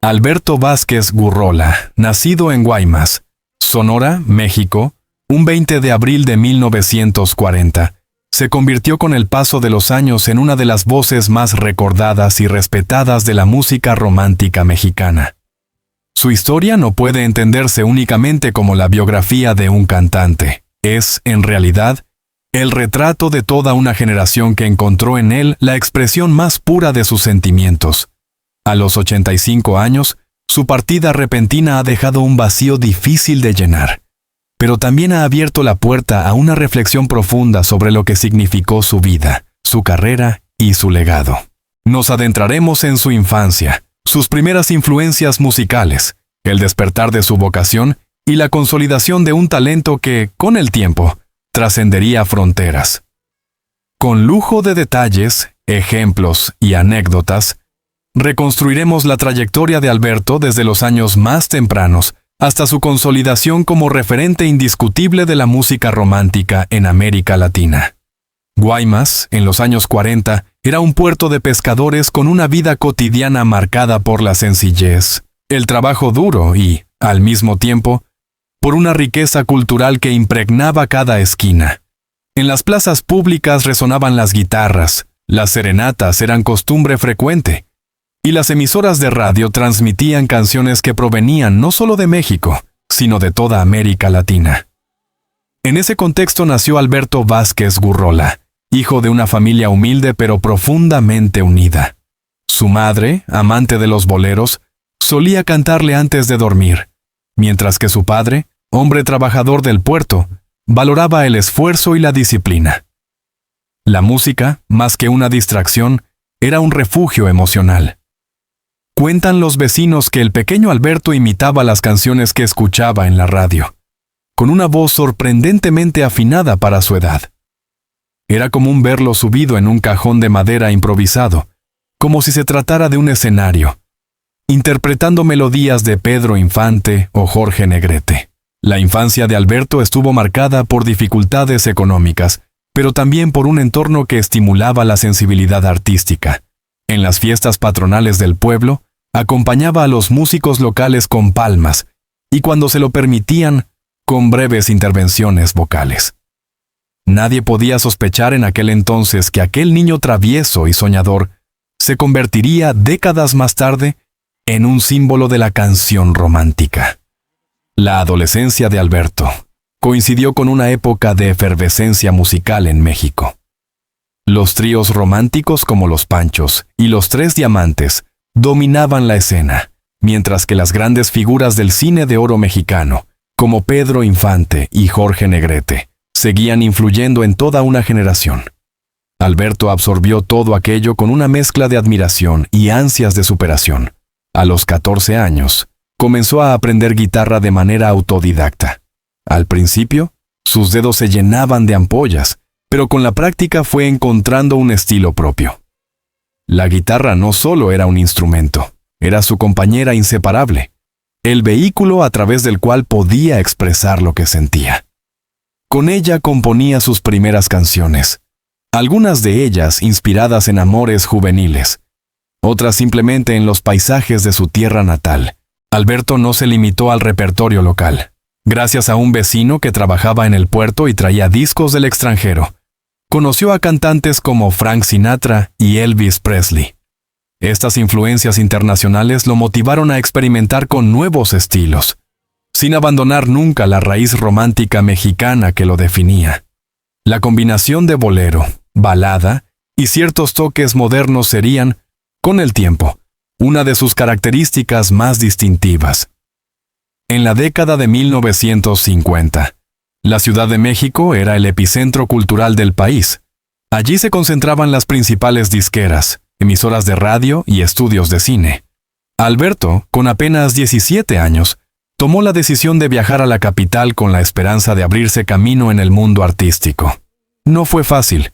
Alberto Vázquez Gurrola, nacido en Guaymas, Sonora, México, un 20 de abril de 1940, se convirtió con el paso de los años en una de las voces más recordadas y respetadas de la música romántica mexicana. Su historia no puede entenderse únicamente como la biografía de un cantante. Es, en realidad, el retrato de toda una generación que encontró en él la expresión más pura de sus sentimientos. A los 85 años, su partida repentina ha dejado un vacío difícil de llenar, pero también ha abierto la puerta a una reflexión profunda sobre lo que significó su vida, su carrera y su legado. Nos adentraremos en su infancia, sus primeras influencias musicales, el despertar de su vocación y la consolidación de un talento que, con el tiempo, trascendería fronteras. Con lujo de detalles, ejemplos y anécdotas, reconstruiremos la trayectoria de Alberto desde los años más tempranos hasta su consolidación como referente indiscutible de la música romántica en América Latina. Guaymas, en los años 40, era un puerto de pescadores con una vida cotidiana marcada por la sencillez, el trabajo duro y, al mismo tiempo, por una riqueza cultural que impregnaba cada esquina. En las plazas públicas resonaban las guitarras, las serenatas eran costumbre frecuente, y las emisoras de radio transmitían canciones que provenían no solo de México, sino de toda América Latina. En ese contexto nació Alberto Vázquez Gurrola, hijo de una familia humilde pero profundamente unida. Su madre, amante de los boleros, solía cantarle antes de dormir, mientras que su padre, hombre trabajador del puerto, valoraba el esfuerzo y la disciplina. La música, más que una distracción, era un refugio emocional. Cuentan los vecinos que el pequeño Alberto imitaba las canciones que escuchaba en la radio, con una voz sorprendentemente afinada para su edad. Era común verlo subido en un cajón de madera improvisado, como si se tratara de un escenario, interpretando melodías de Pedro Infante o Jorge Negrete. La infancia de Alberto estuvo marcada por dificultades económicas, pero también por un entorno que estimulaba la sensibilidad artística. En las fiestas patronales del pueblo, acompañaba a los músicos locales con palmas y, cuando se lo permitían, con breves intervenciones vocales. Nadie podía sospechar en aquel entonces que aquel niño travieso y soñador se convertiría décadas más tarde en un símbolo de la canción romántica. La adolescencia de Alberto coincidió con una época de efervescencia musical en México. Los tríos románticos como Los Panchos y Los Tres Diamantes dominaban la escena, mientras que las grandes figuras del cine de oro mexicano, como Pedro Infante y Jorge Negrete, seguían influyendo en toda una generación. Alberto absorbió todo aquello con una mezcla de admiración y ansias de superación. A los 14 años, comenzó a aprender guitarra de manera autodidacta. Al principio, sus dedos se llenaban de ampollas, pero con la práctica fue encontrando un estilo propio. La guitarra no solo era un instrumento, era su compañera inseparable, el vehículo a través del cual podía expresar lo que sentía. Con ella componía sus primeras canciones, algunas de ellas inspiradas en amores juveniles, otras simplemente en los paisajes de su tierra natal. Alberto no se limitó al repertorio local. Gracias a un vecino que trabajaba en el puerto y traía discos del extranjero, conoció a cantantes como Frank Sinatra y Elvis Presley. Estas influencias internacionales lo motivaron a experimentar con nuevos estilos, sin abandonar nunca la raíz romántica mexicana que lo definía. La combinación de bolero, balada y ciertos toques modernos serían, con el tiempo, una de sus características más distintivas. En la década de 1950, la Ciudad de México era el epicentro cultural del país. Allí se concentraban las principales disqueras, emisoras de radio y estudios de cine. Alberto, con apenas 17 años, tomó la decisión de viajar a la capital con la esperanza de abrirse camino en el mundo artístico. No fue fácil.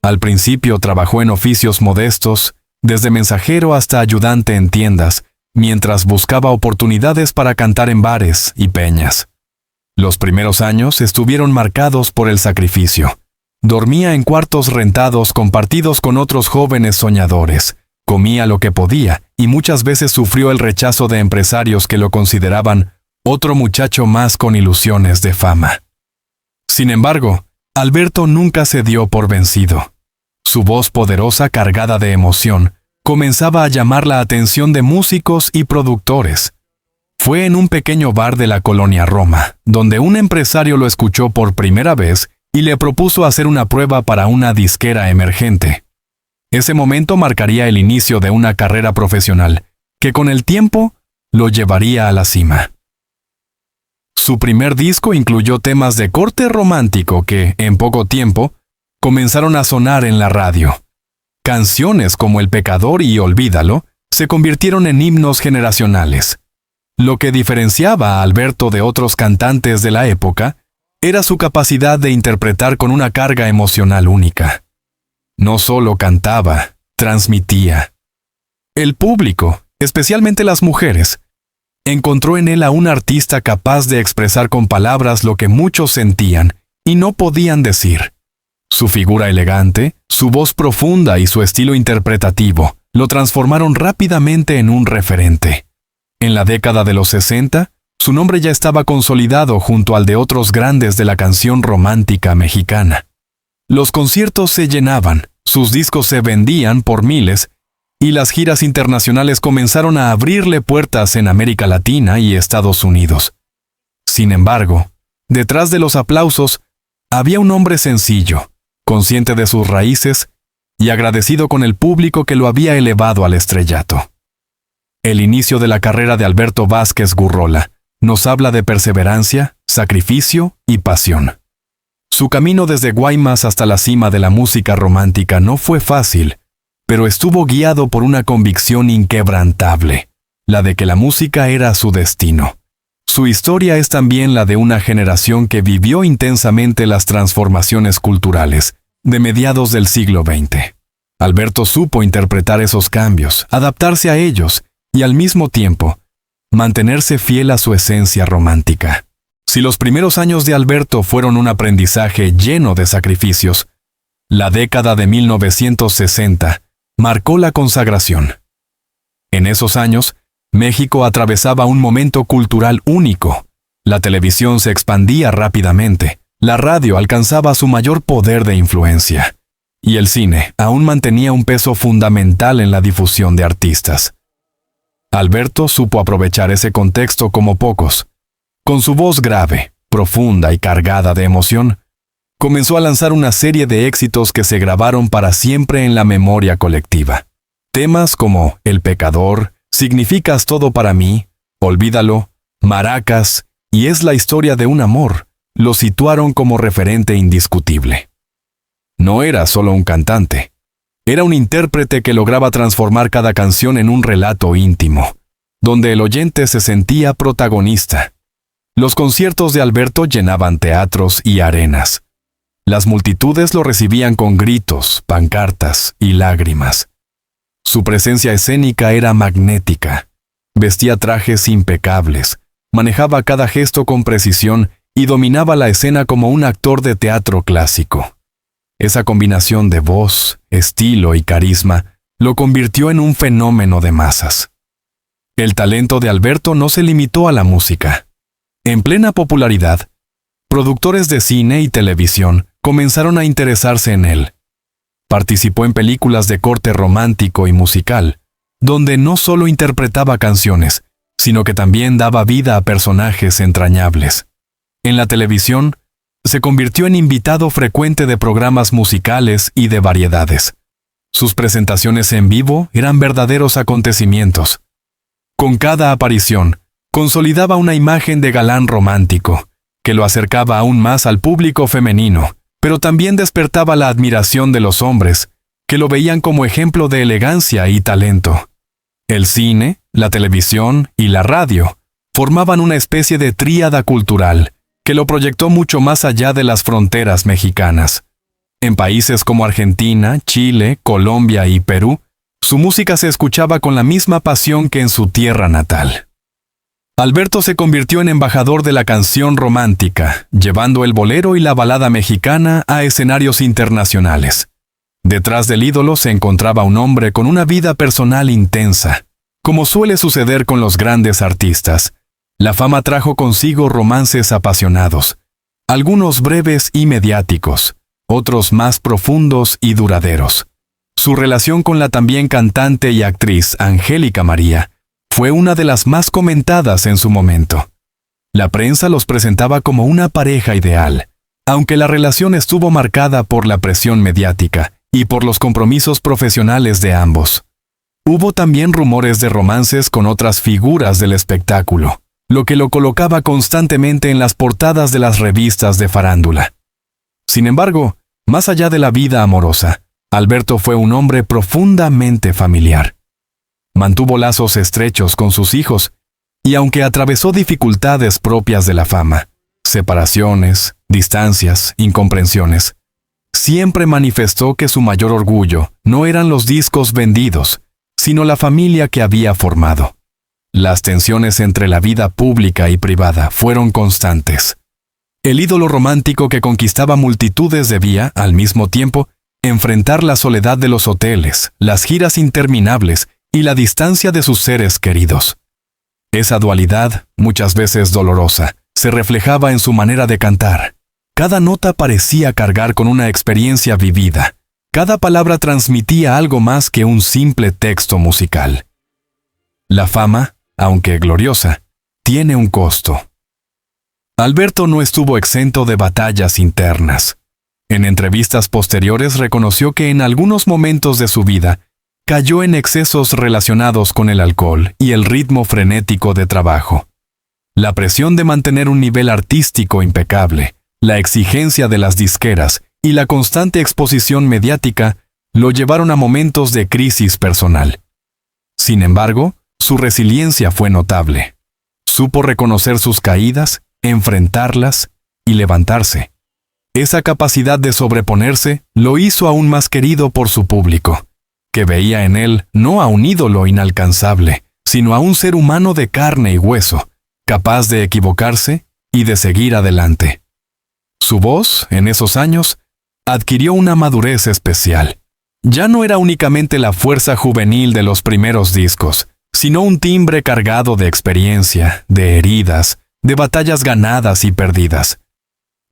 Al principio trabajó en oficios modestos, desde mensajero hasta ayudante en tiendas, mientras buscaba oportunidades para cantar en bares y peñas. Los primeros años estuvieron marcados por el sacrificio. Dormía en cuartos rentados compartidos con otros jóvenes soñadores, comía lo que podía y muchas veces sufrió el rechazo de empresarios que lo consideraban otro muchacho más con ilusiones de fama. Sin embargo, Alberto nunca se dio por vencido. Su voz poderosa, cargada de emoción, comenzaba a llamar la atención de músicos y productores. Fue en un pequeño bar de la colonia Roma, donde un empresario lo escuchó por primera vez y le propuso hacer una prueba para una disquera emergente. Ese momento marcaría el inicio de una carrera profesional, que con el tiempo lo llevaría a la cima. Su primer disco incluyó temas de corte romántico que, en poco tiempo, comenzaron a sonar en la radio. Canciones como El Pecador y Olvídalo se convirtieron en himnos generacionales. Lo que diferenciaba a Alberto de otros cantantes de la época era su capacidad de interpretar con una carga emocional única. No solo cantaba, transmitía. El público, especialmente las mujeres, encontró en él a un artista capaz de expresar con palabras lo que muchos sentían y no podían decir. Su figura elegante, su voz profunda y su estilo interpretativo lo transformaron rápidamente en un referente. En la década de los 60, su nombre ya estaba consolidado junto al de otros grandes de la canción romántica mexicana. Los conciertos se llenaban, sus discos se vendían por miles, y las giras internacionales comenzaron a abrirle puertas en América Latina y Estados Unidos. Sin embargo, detrás de los aplausos, había un hombre sencillo, consciente de sus raíces y agradecido con el público que lo había elevado al estrellato. El inicio de la carrera de Alberto Vázquez Gurrola nos habla de perseverancia, sacrificio y pasión. Su camino desde Guaymas hasta la cima de la música romántica no fue fácil, pero estuvo guiado por una convicción inquebrantable, la de que la música era su destino. Su historia es también la de una generación que vivió intensamente las transformaciones culturales de mediados del siglo XX. Alberto supo interpretar esos cambios, adaptarse a ellos y al mismo tiempo mantenerse fiel a su esencia romántica. Si los primeros años de Alberto fueron un aprendizaje lleno de sacrificios, la década de 1960 marcó la consagración. En esos años, México atravesaba un momento cultural único. La televisión se expandía rápidamente, la radio alcanzaba su mayor poder de influencia, y el cine aún mantenía un peso fundamental en la difusión de artistas. Alberto supo aprovechar ese contexto como pocos. Con su voz grave, profunda y cargada de emoción, comenzó a lanzar una serie de éxitos que se grabaron para siempre en la memoria colectiva. Temas como El Pecador, Significas todo para mí, Olvídalo, Maracas y Es la historia de un amor lo situaron como referente indiscutible. No era solo un cantante. Era un intérprete que lograba transformar cada canción en un relato íntimo, donde el oyente se sentía protagonista. Los conciertos de Alberto llenaban teatros y arenas. Las multitudes lo recibían con gritos, pancartas y lágrimas. Su presencia escénica era magnética. Vestía trajes impecables, manejaba cada gesto con precisión y dominaba la escena como un actor de teatro clásico. Esa combinación de voz, estilo y carisma lo convirtió en un fenómeno de masas. El talento de Alberto no se limitó a la música. En plena popularidad, productores de cine y televisión comenzaron a interesarse en él. Participó en películas de corte romántico y musical, donde no solo interpretaba canciones, sino que también daba vida a personajes entrañables. En la televisión, se convirtió en invitado frecuente de programas musicales y de variedades. Sus presentaciones en vivo eran verdaderos acontecimientos. Con cada aparición, consolidaba una imagen de galán romántico, que lo acercaba aún más al público femenino, pero también despertaba la admiración de los hombres, que lo veían como ejemplo de elegancia y talento. El cine, la televisión y la radio formaban una especie de tríada cultural, que lo proyectó mucho más allá de las fronteras mexicanas. En países como Argentina, Chile, Colombia y Perú, su música se escuchaba con la misma pasión que en su tierra natal. Alberto se convirtió en embajador de la canción romántica, llevando el bolero y la balada mexicana a escenarios internacionales. Detrás del ídolo se encontraba un hombre con una vida personal intensa. Como suele suceder con los grandes artistas, la fama trajo consigo romances apasionados, algunos breves y mediáticos, otros más profundos y duraderos. Su relación con la también cantante y actriz Angélica María fue una de las más comentadas en su momento. La prensa los presentaba como una pareja ideal, aunque la relación estuvo marcada por la presión mediática y por los compromisos profesionales de ambos. Hubo también rumores de romances con otras figuras del espectáculo, lo que lo colocaba constantemente en las portadas de las revistas de farándula. Sin embargo, más allá de la vida amorosa, Alberto fue un hombre profundamente familiar. Mantuvo lazos estrechos con sus hijos, y aunque atravesó dificultades propias de la fama, separaciones, distancias, incomprensiones, siempre manifestó que su mayor orgullo no eran los discos vendidos, sino la familia que había formado. Las tensiones entre la vida pública y privada fueron constantes. El ídolo romántico que conquistaba multitudes debía, al mismo tiempo, enfrentar la soledad de los hoteles, las giras interminables y la distancia de sus seres queridos. Esa dualidad, muchas veces dolorosa, se reflejaba en su manera de cantar. Cada nota parecía cargar con una experiencia vivida. Cada palabra transmitía algo más que un simple texto musical. La fama, aunque gloriosa, tiene un costo. Alberto no estuvo exento de batallas internas. En entrevistas posteriores reconoció que en algunos momentos de su vida cayó en excesos relacionados con el alcohol y el ritmo frenético de trabajo. La presión de mantener un nivel artístico impecable, la exigencia de las disqueras y la constante exposición mediática lo llevaron a momentos de crisis personal. Sin embargo, su resiliencia fue notable. Supo reconocer sus caídas, enfrentarlas y levantarse. Esa capacidad de sobreponerse lo hizo aún más querido por su público, que veía en él no a un ídolo inalcanzable, sino a un ser humano de carne y hueso, capaz de equivocarse y de seguir adelante. Su voz, en esos años, adquirió una madurez especial. Ya no era únicamente la fuerza juvenil de los primeros discos, sino un timbre cargado de experiencia, de heridas, de batallas ganadas y perdidas.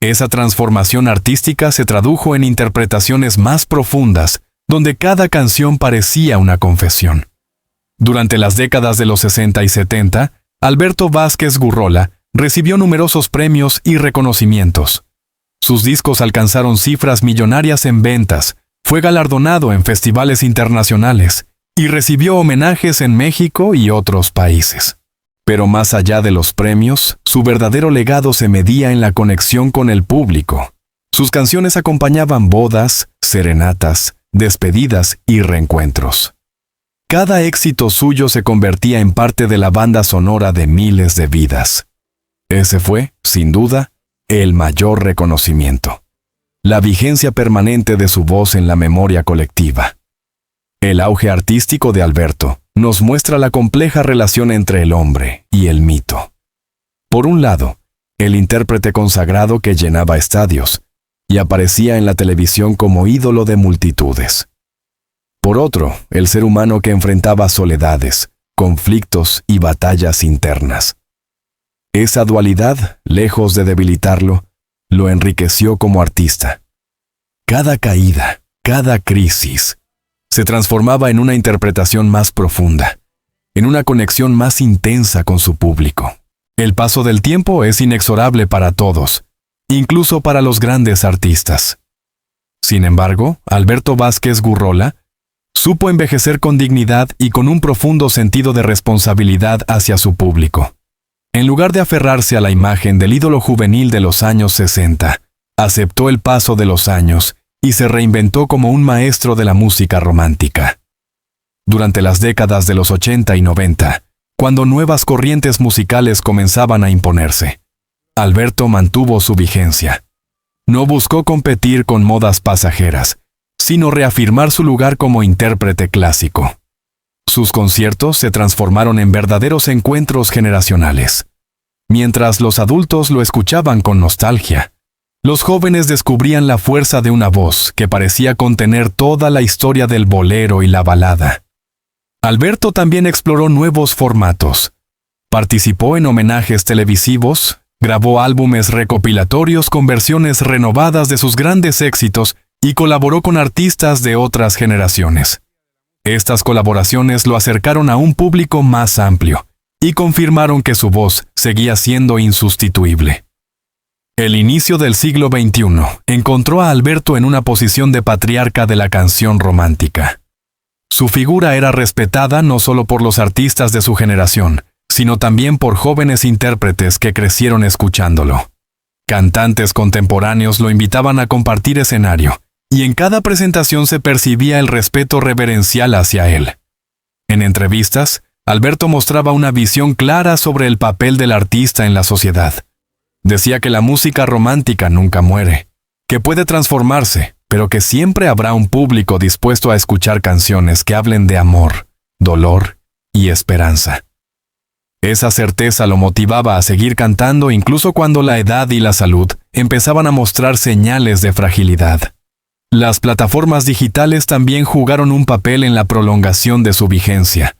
Esa transformación artística se tradujo en interpretaciones más profundas, donde cada canción parecía una confesión. Durante las décadas de los 60 y 70, Alberto Vázquez Gurrola recibió numerosos premios y reconocimientos. Sus discos alcanzaron cifras millonarias en ventas, fue galardonado en festivales internacionales y recibió homenajes en México y otros países. Pero más allá de los premios, su verdadero legado se medía en la conexión con el público. Sus canciones acompañaban bodas, serenatas, despedidas y reencuentros. Cada éxito suyo se convertía en parte de la banda sonora de miles de vidas. Ese fue, sin duda, el mayor reconocimiento. La vigencia permanente de su voz en la memoria colectiva. El auge artístico de Alberto nos muestra la compleja relación entre el hombre y el mito. Por un lado, el intérprete consagrado que llenaba estadios y aparecía en la televisión como ídolo de multitudes. Por otro, el ser humano que enfrentaba soledades, conflictos y batallas internas. Esa dualidad, lejos de debilitarlo, lo enriqueció como artista. Cada caída, cada crisis, se transformaba en una interpretación más profunda, en una conexión más intensa con su público. El paso del tiempo es inexorable para todos, incluso para los grandes artistas. Sin embargo, Alberto Vázquez Gurrola supo envejecer con dignidad y con un profundo sentido de responsabilidad hacia su público. En lugar de aferrarse a la imagen del ídolo juvenil de los años 60, aceptó el paso de los años y se reinventó como un maestro de la música romántica. Durante las décadas de los 80 y 90, cuando nuevas corrientes musicales comenzaban a imponerse, Alberto mantuvo su vigencia. No buscó competir con modas pasajeras, sino reafirmar su lugar como intérprete clásico. Sus conciertos se transformaron en verdaderos encuentros generacionales. Mientras los adultos lo escuchaban con nostalgia, los jóvenes descubrían la fuerza de una voz que parecía contener toda la historia del bolero y la balada. Alberto también exploró nuevos formatos. Participó en homenajes televisivos, grabó álbumes recopilatorios con versiones renovadas de sus grandes éxitos y colaboró con artistas de otras generaciones. Estas colaboraciones lo acercaron a un público más amplio y confirmaron que su voz seguía siendo insustituible. El inicio del siglo XXI encontró a Alberto en una posición de patriarca de la canción romántica. Su figura era respetada no solo por los artistas de su generación, sino también por jóvenes intérpretes que crecieron escuchándolo. Cantantes contemporáneos lo invitaban a compartir escenario, y en cada presentación se percibía el respeto reverencial hacia él. En entrevistas, Alberto mostraba una visión clara sobre el papel del artista en la sociedad. Decía que la música romántica nunca muere, que puede transformarse, pero que siempre habrá un público dispuesto a escuchar canciones que hablen de amor, dolor y esperanza. Esa certeza lo motivaba a seguir cantando incluso cuando la edad y la salud empezaban a mostrar señales de fragilidad. Las plataformas digitales también jugaron un papel en la prolongación de su vigencia.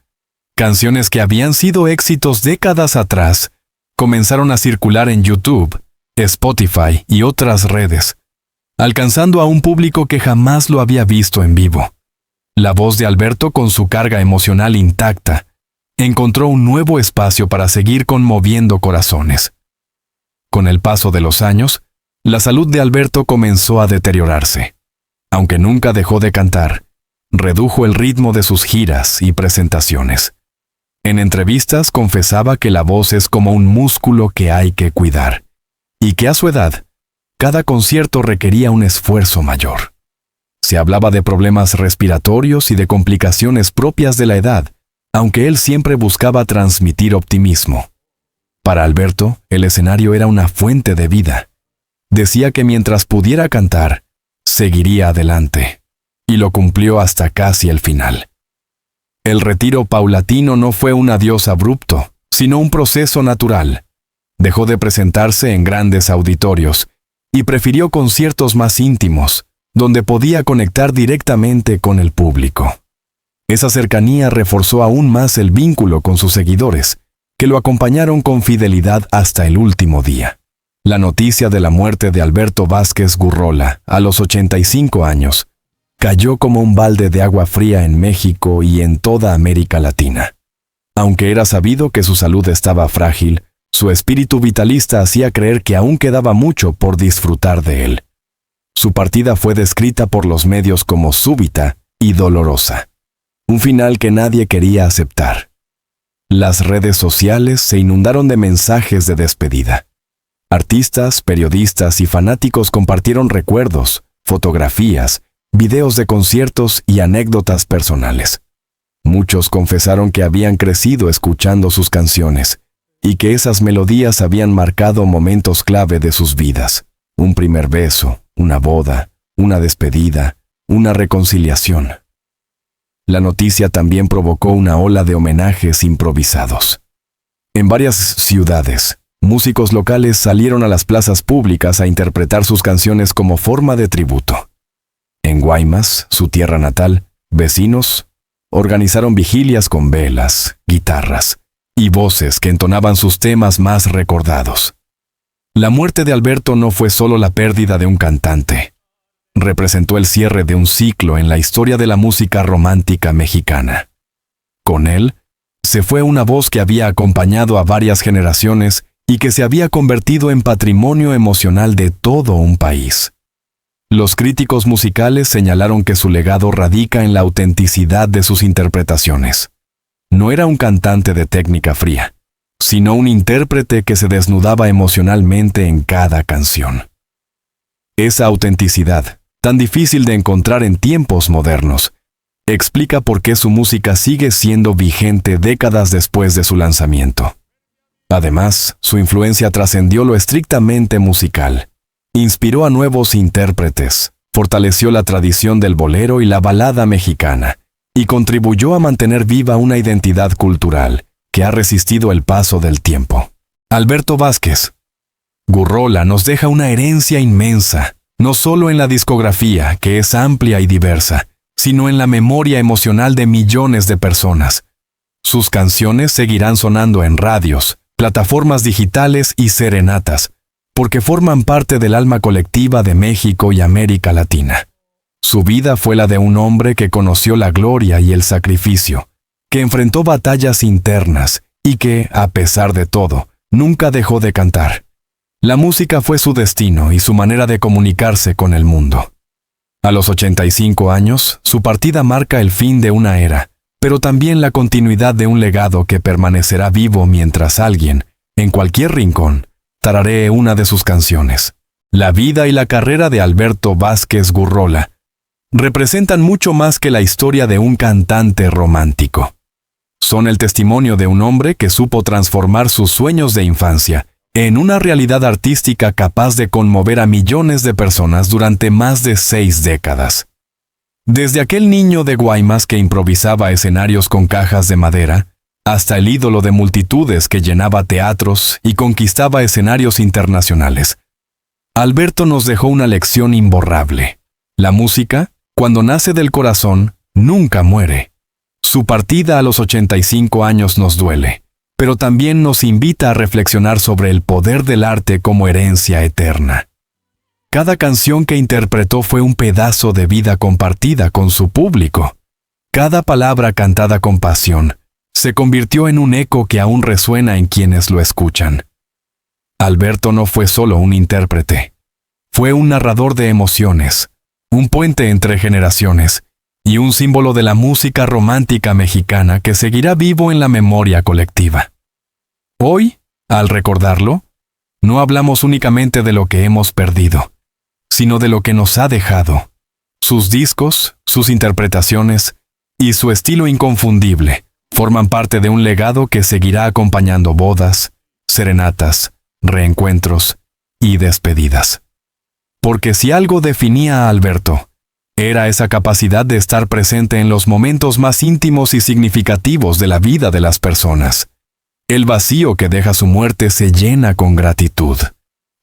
Canciones que habían sido éxitos décadas atrás comenzaron a circular en YouTube, Spotify y otras redes, alcanzando a un público que jamás lo había visto en vivo. La voz de Alberto, con su carga emocional intacta, encontró un nuevo espacio para seguir conmoviendo corazones. Con el paso de los años, la salud de Alberto comenzó a deteriorarse. Aunque nunca dejó de cantar, redujo el ritmo de sus giras y presentaciones. En entrevistas confesaba que la voz es como un músculo que hay que cuidar, y que a su edad, cada concierto requería un esfuerzo mayor. Se hablaba de problemas respiratorios y de complicaciones propias de la edad, aunque él siempre buscaba transmitir optimismo. Para Alberto, el escenario era una fuente de vida. Decía que mientras pudiera cantar, seguiría adelante, y lo cumplió hasta casi el final. El retiro paulatino no fue un adiós abrupto, sino un proceso natural. Dejó de presentarse en grandes auditorios y prefirió conciertos más íntimos, donde podía conectar directamente con el público. Esa cercanía reforzó aún más el vínculo con sus seguidores, que lo acompañaron con fidelidad hasta el último día. La noticia de la muerte de Alberto Vázquez Gurrola, a los 85 años, cayó como un balde de agua fría en México y en toda América Latina. Aunque era sabido que su salud estaba frágil, su espíritu vitalista hacía creer que aún quedaba mucho por disfrutar de él. Su partida fue descrita por los medios como súbita y dolorosa, un final que nadie quería aceptar. Las redes sociales se inundaron de mensajes de despedida. Artistas, periodistas y fanáticos compartieron recuerdos, fotografías, videos de conciertos y anécdotas personales. Muchos confesaron que habían crecido escuchando sus canciones y que esas melodías habían marcado momentos clave de sus vidas. Un primer beso, una boda, una despedida, una reconciliación. La noticia también provocó una ola de homenajes improvisados. En varias ciudades, músicos locales salieron a las plazas públicas a interpretar sus canciones como forma de tributo. En Guaymas, su tierra natal, vecinos organizaron vigilias con velas, guitarras y voces que entonaban sus temas más recordados. La muerte de Alberto no fue solo la pérdida de un cantante. Representó el cierre de un ciclo en la historia de la música romántica mexicana. Con él, se fue una voz que había acompañado a varias generaciones y que se había convertido en patrimonio emocional de todo un país. Los críticos musicales señalaron que su legado radica en la autenticidad de sus interpretaciones. No era un cantante de técnica fría, sino un intérprete que se desnudaba emocionalmente en cada canción. Esa autenticidad, tan difícil de encontrar en tiempos modernos, explica por qué su música sigue siendo vigente décadas después de su lanzamiento. Además, su influencia trascendió lo estrictamente musical. Inspiró a nuevos intérpretes, fortaleció la tradición del bolero y la balada mexicana, y contribuyó a mantener viva una identidad cultural que ha resistido el paso del tiempo. Alberto Vázquez, Gurrola nos deja una herencia inmensa, no solo en la discografía, que es amplia y diversa, sino en la memoria emocional de millones de personas. Sus canciones seguirán sonando en radios, plataformas digitales y serenatas, porque forman parte del alma colectiva de México y América Latina. Su vida fue la de un hombre que conoció la gloria y el sacrificio, que enfrentó batallas internas y que, a pesar de todo, nunca dejó de cantar. La música fue su destino y su manera de comunicarse con el mundo. A los 85 años, su partida marca el fin de una era, pero también la continuidad de un legado que permanecerá vivo mientras alguien, en cualquier rincón, tararee una de sus canciones. La vida y la carrera de Alberto Vázquez Gurrola representan mucho más que la historia de un cantante romántico. Son el testimonio de un hombre que supo transformar sus sueños de infancia en una realidad artística capaz de conmover a millones de personas durante más de 6 décadas. Desde aquel niño de Guaymas que improvisaba escenarios con cajas de madera, hasta el ídolo de multitudes que llenaba teatros y conquistaba escenarios internacionales, Alberto nos dejó una lección imborrable. La música, cuando nace del corazón, nunca muere. Su partida a los 85 años nos duele, pero también nos invita a reflexionar sobre el poder del arte como herencia eterna. Cada canción que interpretó fue un pedazo de vida compartida con su público. Cada palabra cantada con pasión se convirtió en un eco que aún resuena en quienes lo escuchan. Alberto no fue solo un intérprete. Fue un narrador de emociones, un puente entre generaciones y un símbolo de la música romántica mexicana que seguirá vivo en la memoria colectiva. Hoy, al recordarlo, no hablamos únicamente de lo que hemos perdido, sino de lo que nos ha dejado. Sus discos, sus interpretaciones y su estilo inconfundible forman parte de un legado que seguirá acompañando bodas, serenatas, reencuentros y despedidas. Porque si algo definía a Alberto, era esa capacidad de estar presente en los momentos más íntimos y significativos de la vida de las personas. El vacío que deja su muerte se llena con gratitud.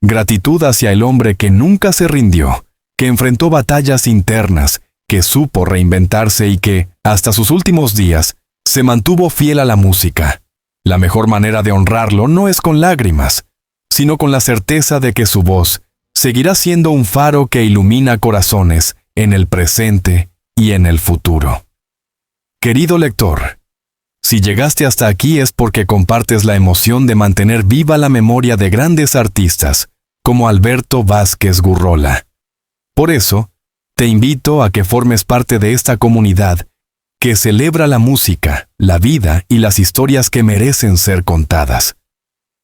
Gratitud hacia el hombre que nunca se rindió, que enfrentó batallas internas, que supo reinventarse y que, hasta sus últimos días, se mantuvo fiel a la música. La mejor manera de honrarlo no es con lágrimas, sino con la certeza de que su voz seguirá siendo un faro que ilumina corazones en el presente y en el futuro. Querido lector, si llegaste hasta aquí es porque compartes la emoción de mantener viva la memoria de grandes artistas como Alberto Vázquez Gurrola. Por eso, te invito a que formes parte de esta comunidad que celebra la música, la vida y las historias que merecen ser contadas.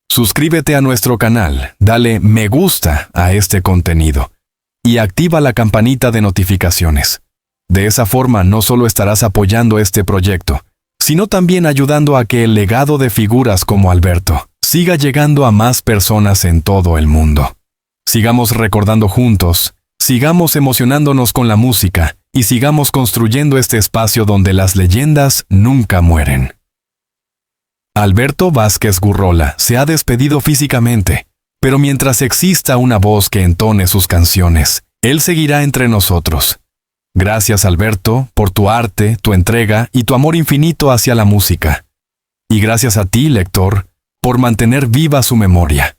Suscríbete a nuestro canal, dale me gusta a este contenido y activa la campanita de notificaciones. De esa forma no solo estarás apoyando este proyecto, sino también ayudando a que el legado de figuras como Alberto siga llegando a más personas en todo el mundo. Sigamos recordando juntos, sigamos emocionándonos con la música y sigamos construyendo este espacio donde las leyendas nunca mueren. Alberto Vázquez Gurrola se ha despedido físicamente, pero mientras exista una voz que entone sus canciones, él seguirá entre nosotros. Gracias, Alberto, por tu arte, tu entrega y tu amor infinito hacia la música. Y gracias a ti, lector, por mantener viva su memoria.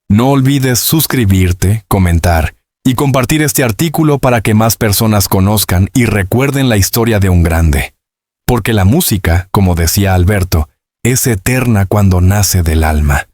No olvides suscribirte, comentar y compartir este artículo para que más personas conozcan y recuerden la historia de un grande. Porque la música, como decía Alberto, es eterna cuando nace del alma.